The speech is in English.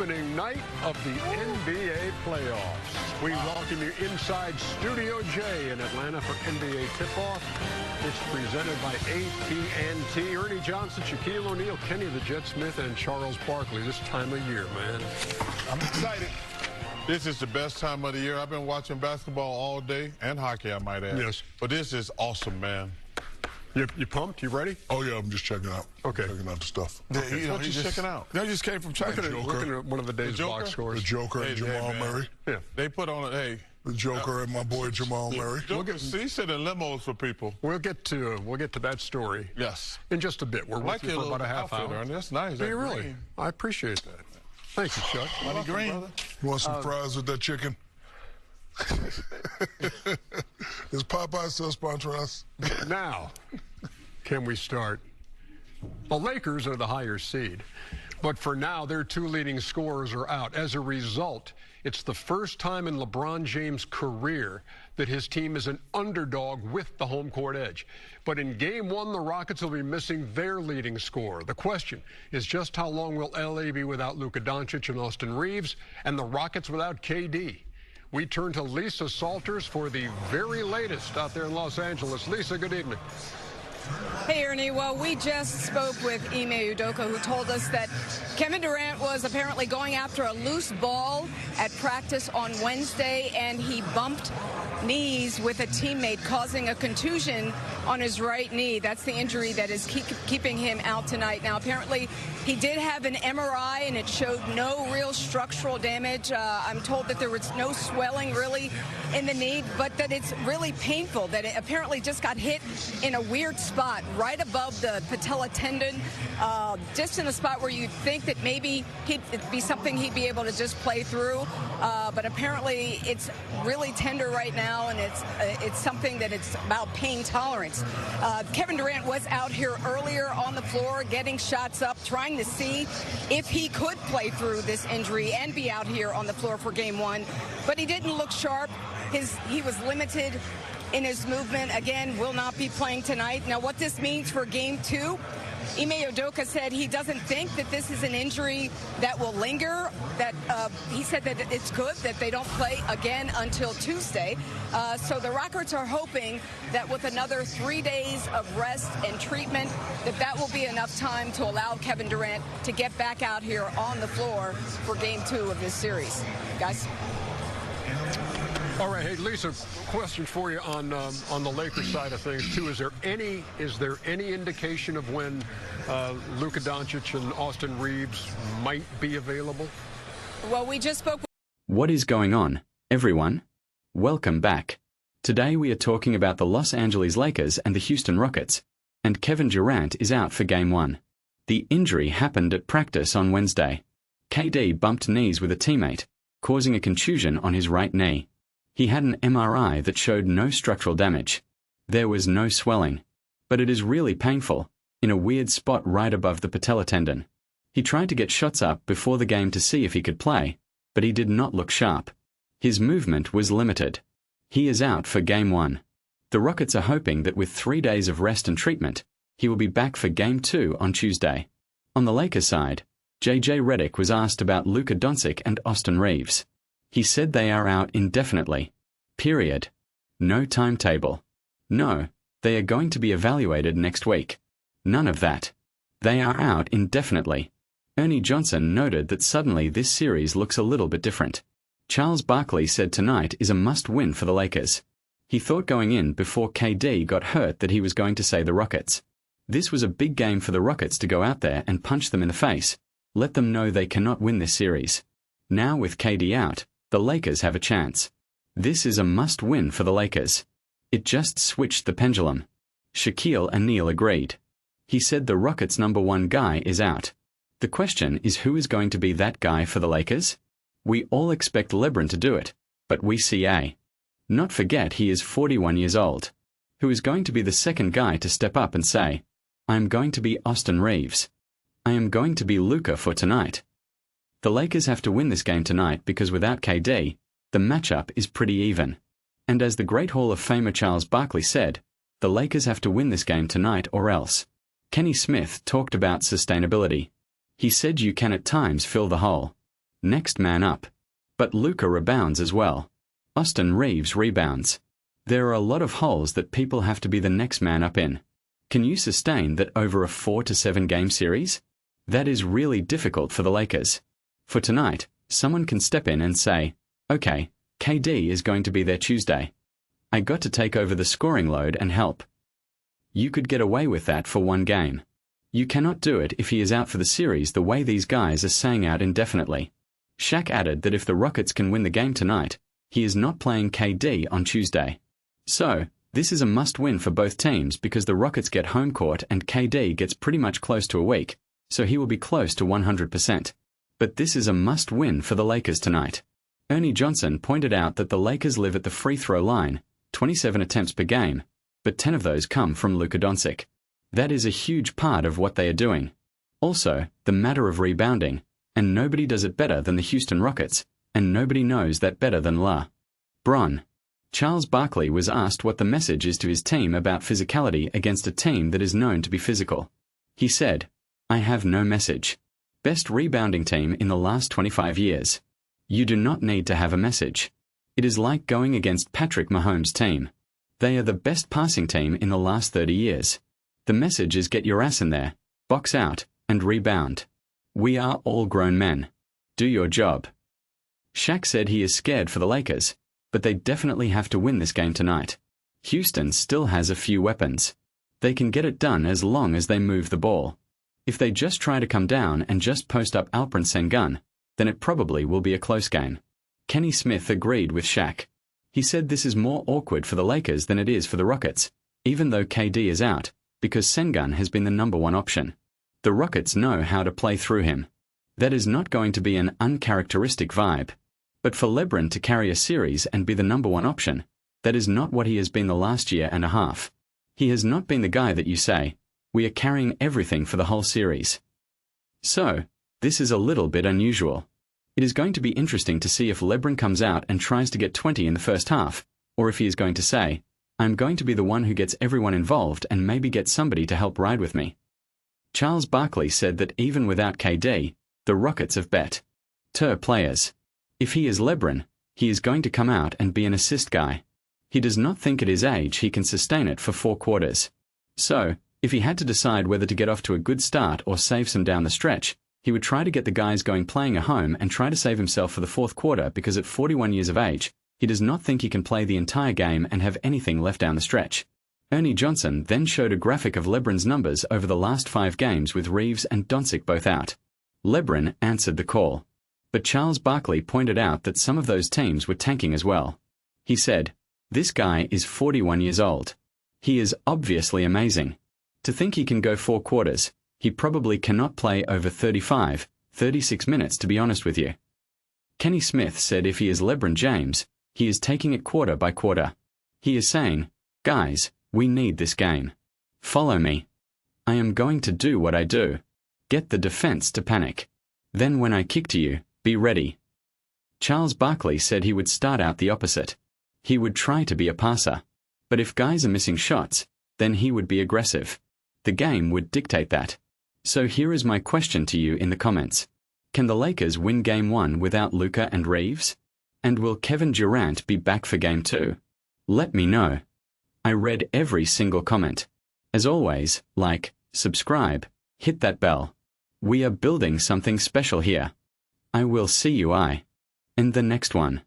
opening night of the NBA playoffs. We welcome you inside Studio J in Atlanta for NBA tip-off. It's presented by AT&T. Ernie Johnson, Shaquille O'Neal, Kenny the Jet Smith, and Charles Barkley. This time of year, man. I'm excited. This is the best time of the year. I've been watching basketball all day, and hockey, I might add. Yes. But this is awesome, man. You pumped? You ready? Oh, yeah, I'm just checking out. Okay. Checking out the stuff. Okay. What you checking out? They just came from China. Looking at one of the day's box scores. The Joker and Jamal Murray. Yeah. They put on a, The Joker and my boy Jamal Murray. He said in limos for people. We'll get to that story. Yes. In just a bit. We're with you for about a half hour. Outfit, that's nice. Do you really? I appreciate that. Thank you, Chuck. Money green. You want some fries with that chicken? Is Popeye still sponsoring us? Now, can we start? The Lakers are the higher seed, but for now, their two leading scorers are out. As a result, it's the first time in LeBron James' career that his team is an underdog with the home court edge. But in Game 1, the Rockets will be missing their leading scorer. The question is just how long will LA be without Luka Doncic and Austin Reeves, and the Rockets without KD? We turn to Lisa Salters for the very latest out there in Los Angeles. Lisa, good evening. Hey, Ernie. Well, we just spoke with Ime Udoka, who told us that Kevin Durant was apparently going after a loose ball at practice on Wednesday, and he bumped knees with a teammate, causing a contusion on his right knee. That's the injury that is keeping him out tonight. Now, apparently, he did have an MRI, and it showed no real structural damage. I'm told that there was no swelling, really, in the knee, but that it's really painful, that it apparently just got hit in a weird spot right above the patella tendon, just in a spot where you'd think that maybe it'd be something he'd be able to just play through. But apparently it's really tender right now, and it's something that it's about pain tolerance. Kevin Durant was out here earlier on the floor getting shots up, trying to see if he could play through this injury and be out here on the floor for Game 1. But he didn't look sharp. He was limited in his movement. Again, will not be playing tonight. Now, what this means for Game 2, Ime Udoka said he doesn't think that this is an injury that will linger, that he said that it's good that they don't play again until Tuesday. So the Rockets are hoping that with another 3 days of rest and treatment, that will be enough time to allow Kevin Durant to get back out here on the floor for Game 2 of this series. Guys? All right, hey Lisa, question for you on the Lakers side of things too. Is there any indication of when Luka Doncic and Austin Reeves might be available? Well, we just spoke. What is going on, everyone? Welcome back. Today we are talking about the Los Angeles Lakers and the Houston Rockets, and Kevin Durant is out for Game 1. The injury happened at practice on Wednesday. KD bumped knees with a teammate, causing a contusion on his right knee. He had an MRI that showed no structural damage. There was no swelling, but it is really painful, in a weird spot right above the patella tendon. He tried to get shots up before the game to see if he could play, but he did not look sharp. His movement was limited. He is out for Game 1. The Rockets are hoping that with 3 days of rest and treatment, he will be back for Game 2 on Tuesday. On the Lakers side, JJ Redick was asked about Luka Doncic and Austin Reeves. He said they are out indefinitely. Period. No timetable. No, they are going to be evaluated next week. None of that. They are out indefinitely. Ernie Johnson noted that suddenly this series looks a little bit different. Charles Barkley said tonight is a must-win for the Lakers. He thought going in before KD got hurt that he was going to say the Rockets. This was a big game for the Rockets to go out there and punch them in the face, let them know they cannot win this series. Now with KD out, the Lakers have a chance. This is a must-win for the Lakers. It just switched the pendulum. Shaquille O'Neal agreed. He said the Rockets' #1 guy is out. The question is who is going to be that guy for the Lakers? We all expect LeBron to do it, but we see not forget he is 41 years old. Who is going to be the second guy to step up and say, I am going to be Austin Reeves. I am going to be Luka for tonight. The Lakers have to win this game tonight because without KD, the matchup is pretty even. And as the great Hall of Famer Charles Barkley said, the Lakers have to win this game tonight or else. Kenny Smith talked about sustainability. He said you can at times fill the hole. next man up. But Luka rebounds as well. Austin Reeves rebounds. There are a lot of holes that people have to be the next man up in. Can you sustain that over a 4 to 7 game series? That is really difficult for the Lakers. For tonight, someone can step in and say, okay, KD is going to be there Tuesday. I got to take over the scoring load and help. You could get away with that for one game. You cannot do it if he is out for the series the way these guys are saying out indefinitely. Shaq added that if the Rockets can win the game tonight, he is not playing KD on Tuesday. So, this is a must-win for both teams because the Rockets get home court and KD gets pretty much close to a week, so he will be close to 100%. But this is a must-win for the Lakers tonight. Ernie Johnson pointed out that the Lakers live at the free throw line, 27 attempts per game, but 10 of those come from Luka Doncic. That is a huge part of what they are doing. Also, the matter of rebounding, and nobody does it better than the Houston Rockets, and nobody knows that better than LeBron. Charles Barkley was asked what the message is to his team about physicality against a team that is known to be physical. He said, I have no message. Best rebounding team in the last 25 years. You do not need to have a message. It is like going against Patrick Mahomes' team. They are the best passing team in the last 30 years. The message is get your ass in there, box out, and rebound. We are all grown men. Do your job. Shaq said he is scared for the Lakers, but they definitely have to win this game tonight. Houston still has a few weapons. They can get it done as long as they move the ball. If they just try to come down and just post up Alperen Sengun, then it probably will be a close game. Kenny Smith agreed with Shaq. He said this is more awkward for the Lakers than it is for the Rockets, even though KD is out, because Sengun has been the number one option. The Rockets know how to play through him. That is not going to be an uncharacteristic vibe. But for LeBron to carry a series and be the number one option, that is not what he has been the last year and a half. He has not been the guy that you say, we are carrying everything for the whole series. So, this is a little bit unusual. It is going to be interesting to see if LeBron comes out and tries to get 20 in the first half, or if he is going to say, I'm going to be the one who gets everyone involved and maybe get somebody to help ride with me. Charles Barkley said that even without KD, the Rockets have better players. If he is LeBron, he is going to come out and be an assist guy. He does not think at his age he can sustain it for 4 quarters. So, if he had to decide whether to get off to a good start or save some down the stretch, he would try to get the guys going playing at home and try to save himself for the 4th quarter because at 41 years of age, he does not think he can play the entire game and have anything left down the stretch. Ernie Johnson then showed a graphic of LeBron's numbers over the last 5 games with Reeves and Doncic both out. LeBron answered the call. But Charles Barkley pointed out that some of those teams were tanking as well. He said, this guy is 41 years old. He is obviously amazing. To think he can go 4 quarters, he probably cannot play over 35, 36 minutes to be honest with you. Kenny Smith said if he is LeBron James, he is taking it quarter by quarter. He is saying, guys, we need this game. Follow me. I am going to do what I do. Get the defense to panic. Then when I kick to you, be ready. Charles Barkley said he would start out the opposite. He would try to be a passer. But if guys are missing shots, then he would be aggressive. The game would dictate that. So here is my question to you in the comments. Can the Lakers win Game 1 without Luka and Reeves? And will Kevin Durant be back for Game 2? Let me know. I read every single comment. As always, like, subscribe, hit that bell. We are building something special here. I will see you in the next one.